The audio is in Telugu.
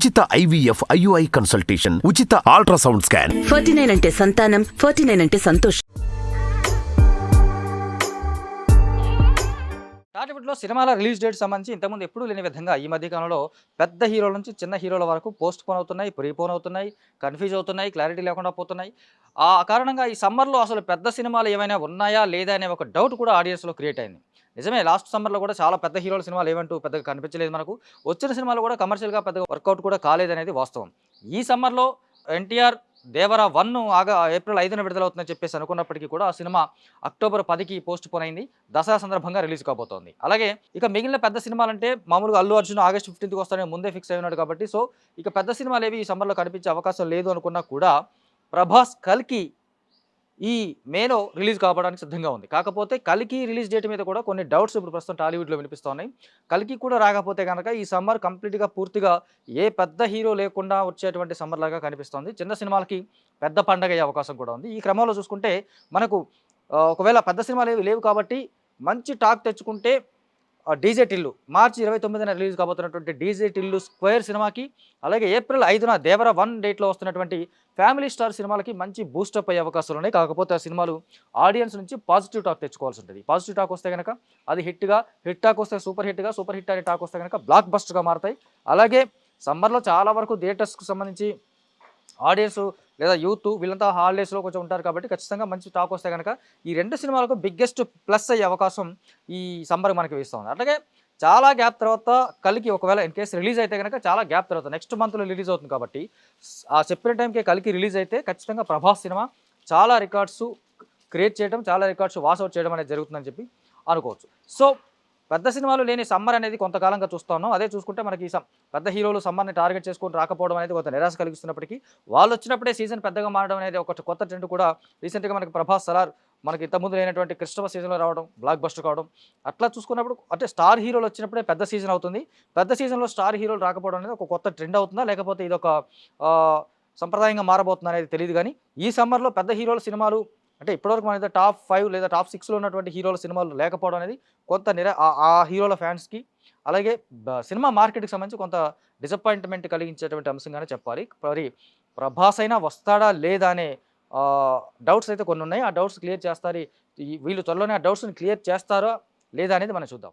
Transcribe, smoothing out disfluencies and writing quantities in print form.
ఉచిత IVF IUI కన్సల్టేషన్, ఉచిత అల్ట్రాసౌండ్ స్కాన్. 49 అంటే సంతానం, 49 అంటే సంతోషం. టాలీవుడ్లో సినిమాల రిలీజ్ డేట్ సంబంధించి ఇంతకుముందు ఎప్పుడూ లేని విధంగా ఈ మధ్య కాలంలో పెద్ద హీరోల నుంచి చిన్న హీరోల వరకు పోస్ట్ పోన్ అవుతున్నాయి, ప్రీపోన్ అవుతున్నాయి, కన్ఫ్యూజ్ అవుతున్నాయి, క్లారిటీ లేకుండా పోతున్నాయి. ఆ కారణంగా ఈ సమ్మర్లో అసలు పెద్ద సినిమాలు ఏమైనా ఉన్నాయా లేదా అనే ఒక డౌట్ కూడా ఆడియన్స్లో క్రియేట్ అయింది. నిజమే, లాస్ట్ సమ్మర్లో కూడా చాలా పెద్ద హీరోల సినిమాలు ఏమంటూ పెద్దగా కనిపించలేదు మనకు. వచ్చిన సినిమాలు కూడా కమర్షియల్గా పెద్దగా వర్కౌట్ కూడా కాలేదనేది వాస్తవం. ఈ సమ్మర్లో ఎన్టీఆర్ దేవరా 1 ఏప్రిల్ 5న విడుదలవుతుందని చెప్పేసి అనుకున్నప్పటికీ కూడా ఆ సినిమా అక్టోబర్ 10కి పోస్ట్ పోన్ అయింది. దసరా సందర్భంగా రిలీజ్ కాబోతోంది. అలాగే ఇక మిగిలిన పెద్ద సినిమాలంటే మామూలుగా అల్లు అర్జున్ ఆగస్ట్ 15కి వస్తాడని ముందే ఫిక్స్ అయి ఉన్నాడు కాబట్టి, సో ఇక పెద్ద సినిమాలు ఏవి ఈ సమ్మర్లో కనిపించే అవకాశం లేదు అనుకున్నా కూడా ప్రభాస్ కల్కి ఈ మేలో రిలీజ్ కావడానికి సిద్ధంగా ఉంది. కాకపోతే కల్కి రిలీజ్ డేట్ మీద కూడా కొన్ని డౌట్స్ ఇప్పుడు ప్రస్తుతం టాలీవుడ్లో వినిపిస్తున్నాయి. కల్కి కూడా రాకపోతే కనుక ఈ సమ్మర్ కంప్లీట్గా పూర్తిగా ఏ పెద్ద హీరో లేకుండా వచ్చేటువంటి సమ్మర్ లాగా కనిపిస్తోంది. చిన్న సినిమాలకి పెద్ద పండగ అయ్యే అవకాశం కూడా ఉంది. ఈ క్రమంలో చూసుకుంటే మనకు ఒకవేళ పెద్ద సినిమాలు ఏవి లేవు కాబట్టి మంచి టాక్ తెచ్చుకుంటే డీజే టిల్లు మార్చి 29న రిలీజ్ కాబోతున్నటువంటి డీజే టిల్లు స్క్వేర్ సినిమాకి, అలాగే ఏప్రిల్ 5న దేవరా 1 డేట్లో వస్తున్నటువంటి ఫ్యామిలీ స్టార్ సినిమాలకి మంచి బూస్టప్ అయ్యే అవకాశాలు ఉన్నాయి. కాకపోతే ఆ సినిమాలు ఆడియన్స్ నుంచి పాజిటివ్ టాక్ తెచ్చుకోవాల్సి ఉంటుంది. పాజిటివ్ టాక్ వస్తే కనుక అది హిట్ టాక్ వస్తే సూపర్ హిట్ అనే టాక్ వస్తే కనుక బ్లాక్ బస్టర్గా మారుతాయి. అలాగే సమ్మర్లో చాలా వరకు థియేటర్స్కి సంబంధించి ఆడియన్స్ లేదా యూత్ వీళ్ళంతా హాలిడేస్లో కొంచెం ఉంటారు కాబట్టి ఖచ్చితంగా మంచి టాక్ వస్తే కనుక ఈ 2 సినిమాలకు బిగ్గెస్ట్ ప్లస్ అయ్యే అవకాశం ఈ సమ్మర్ మనకి వేస్తుంది. అట్లాగే చాలా గ్యాప్ తర్వాత కల్కి ఒకవేళ ఇన్ కేసు రిలీజ్ అయితే కనుక చాలా గ్యాప్ తర్వాత నెక్స్ట్ మంత్లో రిలీజ్ అవుతుంది కాబట్టి ఆ చెప్పిన టైంకి కల్కి రిలీజ్ అయితే ఖచ్చితంగా ప్రభాస్ సినిమా చాలా రికార్డ్స్ క్రియేట్ చేయడం, చాలా రికార్డ్స్ వాషౌట్ చేయడం అనేది జరుగుతుందని చెప్పి అనుకోవచ్చు. సో పెద్ద సినిమాలు లేని సమ్మర్ అనేది కొంతకాలంగా చూస్తూ ఉన్నాం. అదే చూసుకుంటే మనకి పెద్ద హీరోలు సమ్మర్ని టార్గెట్ చేసుకొని రాకపోవడం అనేది కొంత నిరాశ కలిగిస్తున్నప్పటికీ వాళ్ళు వచ్చినప్పుడే సీజన్ పెద్దగా మారడం అనేది ఒక కొత్త ట్రెండ్ కూడా రీసెంట్గా మనకి ప్రభాస్ సలార్ మనకి ఇంతకుముందు లేనటువంటి క్రిస్టమస్ సీజన్లో రావడం, బ్లాక్ బస్టర్ కావడం, అట్లా చూసుకున్నప్పుడు అంటే స్టార్ హీరోలు వచ్చినప్పుడే పెద్ద సీజన్ అవుతుంది. పెద్ద సీజన్లో స్టార్ హీరోలు రాకపోవడం అనేది ఒక కొత్త ట్రెండ్ అవుతుందా లేకపోతే ఇది ఒక సంప్రదాయంగా మారబోతుందా అనేది తెలియదు. కానీ ఈ సమ్మర్లో పెద్ద హీరోల సినిమాలు అంటే ఇప్పటివరకు మన టాప్ 5 లేదా టాప్ 6లో ఉన్నటువంటి హీరోల సినిమాలు లేకపోవడం అనేది కొంత ఆ హీరోల ఫ్యాన్స్కి అలాగే సినిమా మార్కెట్కి సంబంధించి కొంత డిసప్పాయింట్మెంట్ కలిగించేటువంటి అంశంగానే చెప్పాలి. మరి ప్రభాస్ అయినా వస్తాడా లేదా అనే డౌట్స్ అయితే కొన్ని ఉన్నాయి. ఆ డౌట్స్ క్లియర్ చేస్తారు, వీళ్ళు త్వరలోనే ఆ డౌట్స్ని క్లియర్ చేస్తారా లేదా అనేది మనం చూద్దాం.